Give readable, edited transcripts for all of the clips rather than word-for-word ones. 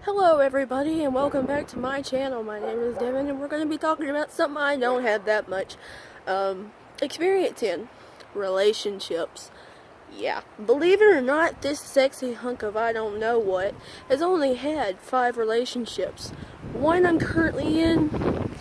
Hello everybody and welcome back to my channel. My name is Devin and we're going to be talking about something I don't have that much experience in. Relationships. Yeah, believe it or not, this sexy hunk of I don't know what has only had 5 relationships. One I'm currently in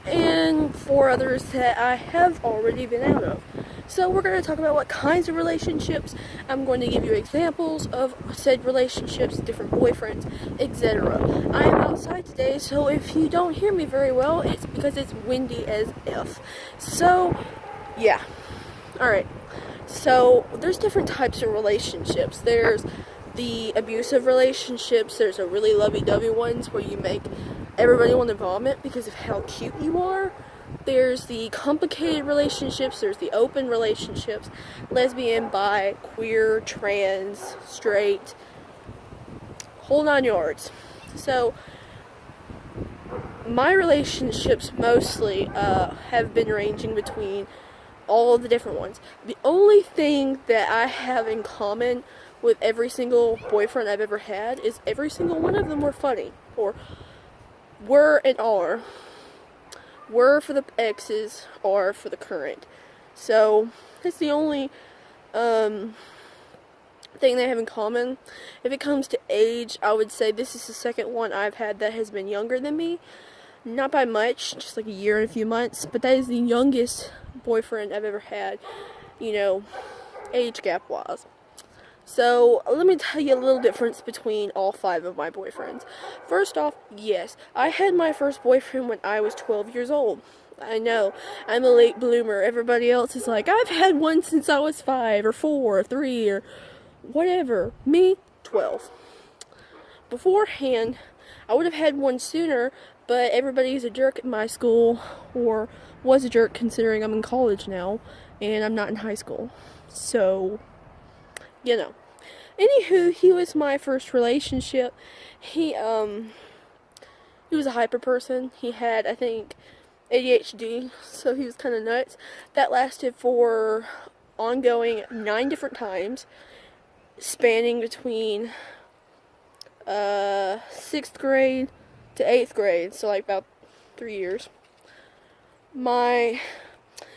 and 4 others that I have already been out of. So we're going to talk about what kinds of relationships. I'm going to give you examples of said relationships, different boyfriends, etc. I am outside today, so if you don't hear me very well, it's because it's windy as F. So, yeah. Alright. So, there's different types of relationships. There's the abusive relationships. There's a really lovey-dovey ones where you make everybody want to vomit because of how cute you are. There's the complicated relationships, there's the open relationships, lesbian, bi, queer, trans, straight, whole 9 yards. So, my relationships mostly have been ranging between all the different ones. The only thing that I have in common with every single boyfriend I've ever had is every single one of them were funny, or were and are. Were for the exes or for the current. So that's the only thing they have in common. If it comes to age, I would say this is the second one I've had that has been younger than me. Not by much, just like a year and a few months, but that is the youngest boyfriend I've ever had, age gap wise. So, let me tell you a little difference between all 5 of my boyfriends. First off, yes, I had my first boyfriend when I was 12 years old. I know, I'm a late bloomer. Everybody else is like, I've had one since I was 5 or 4 or 3 or whatever. Me, 12. Beforehand, I would have had one sooner, but everybody's a jerk at my school, or was a jerk considering I'm in college now, and I'm not in high school. So, Anywho, he was my first relationship. He was a hyper person. He had, I think, ADHD, so he was kind of nuts. That lasted for ongoing 9 different times, spanning between 6th grade to 8th grade, so like about 3 years. My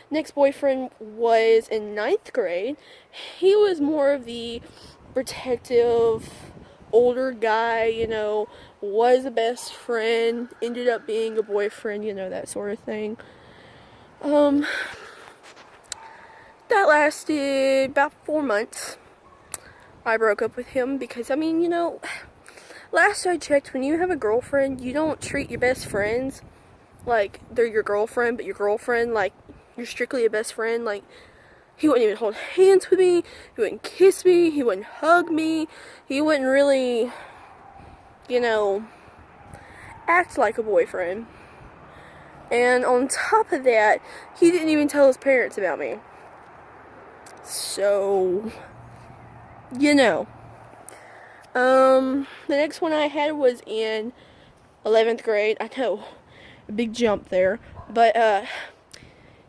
next boyfriend was in 9th grade. He was more of the protective, older guy, was a best friend, ended up being a boyfriend, that sort of thing. That lasted about 4 months. I broke up with him because, last I checked, when you have a girlfriend, you don't treat your best friends like they're your girlfriend, but your girlfriend like you're strictly a best friend. Like, he wouldn't even hold hands with me, he wouldn't kiss me, he wouldn't hug me, he wouldn't really, act like a boyfriend. And on top of that, he didn't even tell his parents about me. So, the next one I had was in 11th grade. I know, a big jump there, but,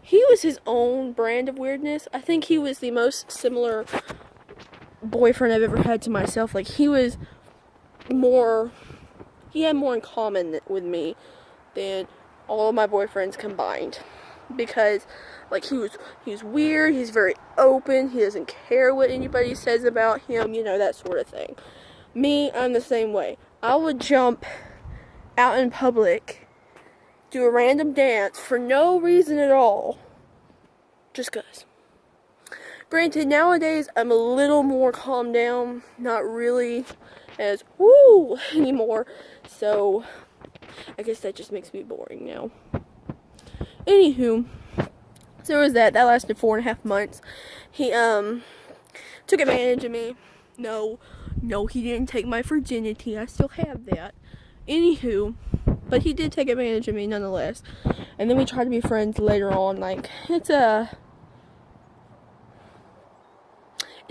he was his own brand of weirdness. I think he was the most similar boyfriend I've ever had to myself. Like, he had more in common with me than all of my boyfriends combined. Because, like, he's weird, he's very open, he doesn't care what anybody says about him, that sort of thing. Me, I'm the same way. I would jump out in public, do a random dance for no reason at all, just cause. Granted, nowadays I'm a little more calmed down, not really as woo anymore, so I guess that just makes me boring now. Anywho, so there was that lasted 4.5 months. He took advantage of me. No, he didn't take my virginity, I still have that. Anywho, but he did take advantage of me nonetheless. And then we tried to be friends later on. Like, it's an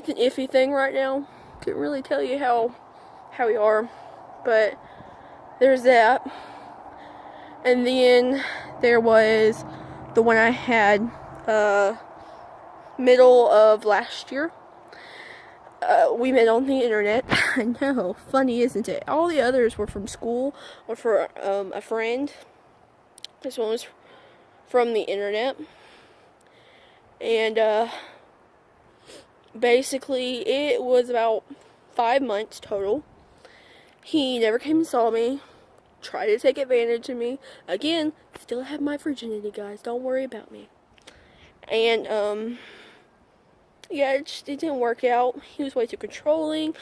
iffy thing right now. Couldn't really tell you how we are, but there's that. And then there was the one I had middle of last year. We met on the internet. I know, funny, isn't it? All the others were from school or for a friend. This one was from the internet. And basically, it was about 5 months total. He never came and saw me. Tried to take advantage of me. Again, still have my virginity, guys. Don't worry about me. And, yeah, it didn't work out. He was way too controlling.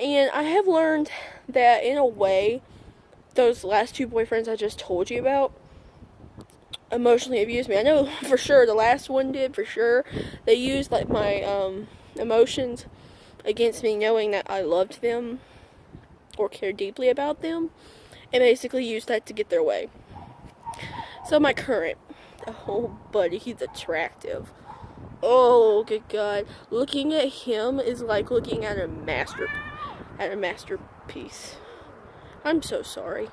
And I have learned that, in a way, those last 2 boyfriends I just told you about emotionally abused me. I know for sure the last one did, for sure. They used, like, my, emotions against me, knowing that I loved them or cared deeply about them, and basically used that to get their way. So my current, oh buddy, he's attractive. Oh, good God. Looking at him is like looking at a masterpiece. I'm so sorry.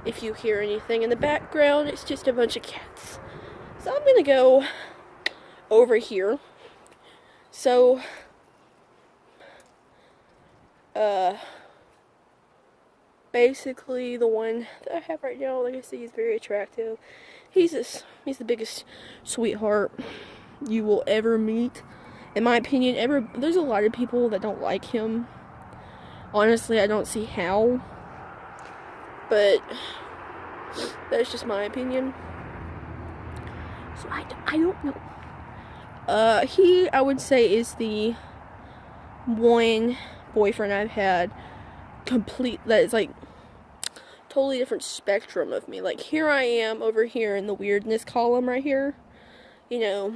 If you hear anything in the background, it's just a bunch of cats. So I'm gonna go over here. So, basically the one that I have right now, like I said, he's very attractive. He's the biggest sweetheart you will ever meet, in my opinion. There's a lot of people that don't like him. Honestly, I don't see how, but that's just my opinion. So I don't know. He, I would say, is the one boyfriend I've had that is like totally different spectrum of me. Like, here I am over here in the weirdness column right here. You know,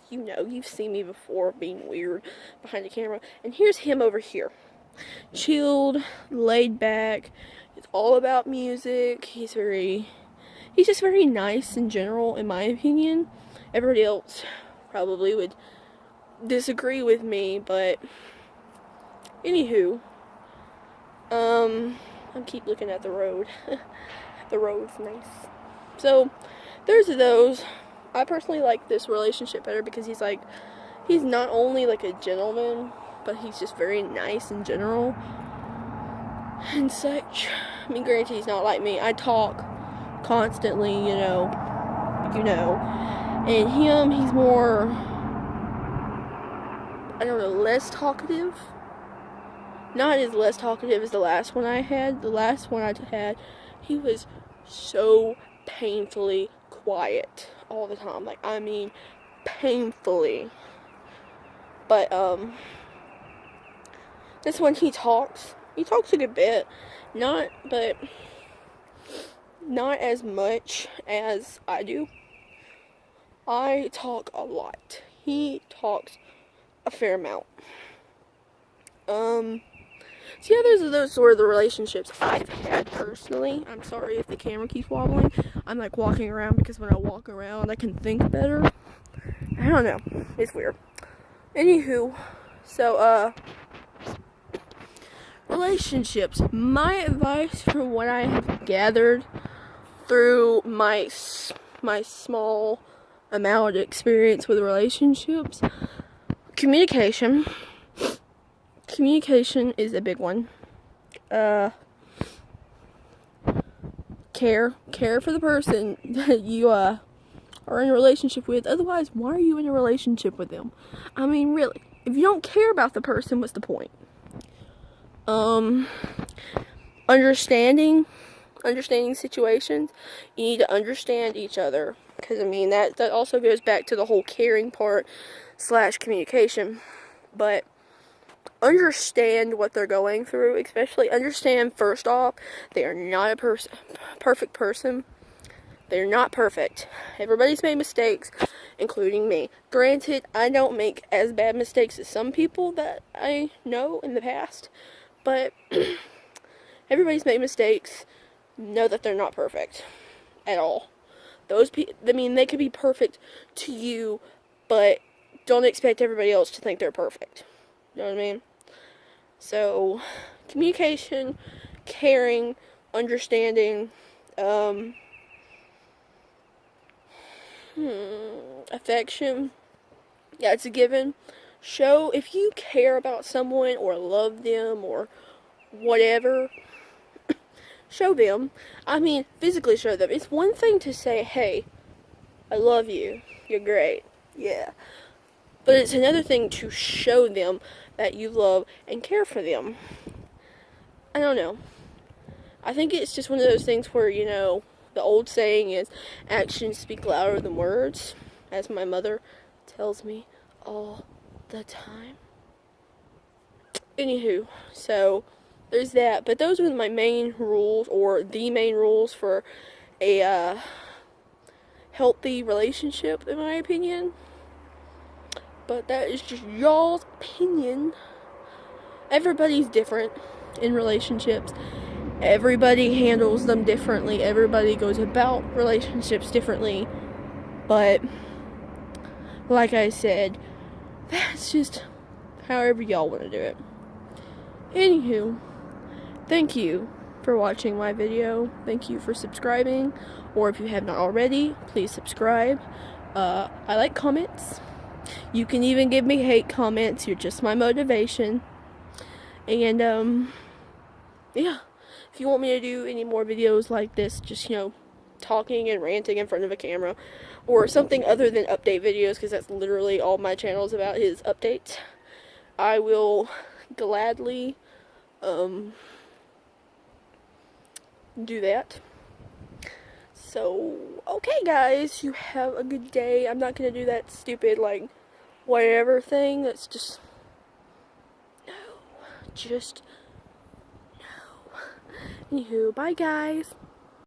you've seen me before being weird behind the camera. And here's him over here. Chilled, laid back. It's all about music. He's just very nice in general, in my opinion. Everybody else probably would disagree with me, but anywho, I keep looking at the road. The road's nice. So, there's those. I personally like this relationship better because he's not only like a gentleman, but he's just very nice in general and such. I mean, granted, he's not like me. I talk constantly, you know. And him, he's more, I don't know, less talkative. Not as less talkative as the last one I had. The last one I had, he was so painfully quiet all the time. Like, I mean, painfully. But, this one, he talks a good bit. Not as much as I do. I talk a lot. He talks a fair amount. So yeah, those sort of the relationships I've had personally. I'm sorry if the camera keeps wobbling. I'm like walking around because when I walk around I can think better. I don't know. It's weird. Anywho, so relationships. My advice from what I have gathered through my small amount of experience with relationships, communication is a big one. Care for the person that you are in a relationship with. Otherwise, why are you in a relationship with them? I mean, really, if you don't care about the person, what's the point? Understanding situations. You need to understand each other, because I mean that also goes back to the whole caring part / communication. But understand what they're going through. Especially understand, first off, they are not a perfect person. They're not perfect. Everybody's made mistakes, including me. Granted, I don't make as bad mistakes as some people that I know in the past, but everybody's made mistakes. Know that they're not perfect at all. They could be perfect to you, but don't expect everybody else to think they're perfect. You know what I mean? So, communication, caring, understanding, affection. Yeah, it's a given. Show, if you care about someone or love them or whatever, show them. I mean, physically show them. It's one thing to say, hey, I love you. You're great. Yeah. But it's another thing to show them that you love and care for them. I don't know. I think it's just one of those things where, you know, the old saying is actions speak louder than words, as my mother tells me all the time. Anywho, so there's that. But those are my main rules, or the main rules for a healthy relationship, in my opinion. But that is just y'all's opinion. Everybody's different in relationships. Everybody handles them differently. Everybody goes about relationships differently. But like I said, that's just however y'all want to do it. Anywho, thank you for watching my video. Thank you for subscribing. Or if you have not already, please subscribe. I like comments. You can even give me hate comments. You're just my motivation. And, yeah. If you want me to do any more videos like this, just, you know, talking and ranting in front of a camera, or something other than update videos, because that's literally all my channel is about, is updates, I will gladly, do that. So, okay guys, you have a good day. I'm not gonna do that stupid, like, whatever thing. That's just, no. Just, no. Anywho, bye guys.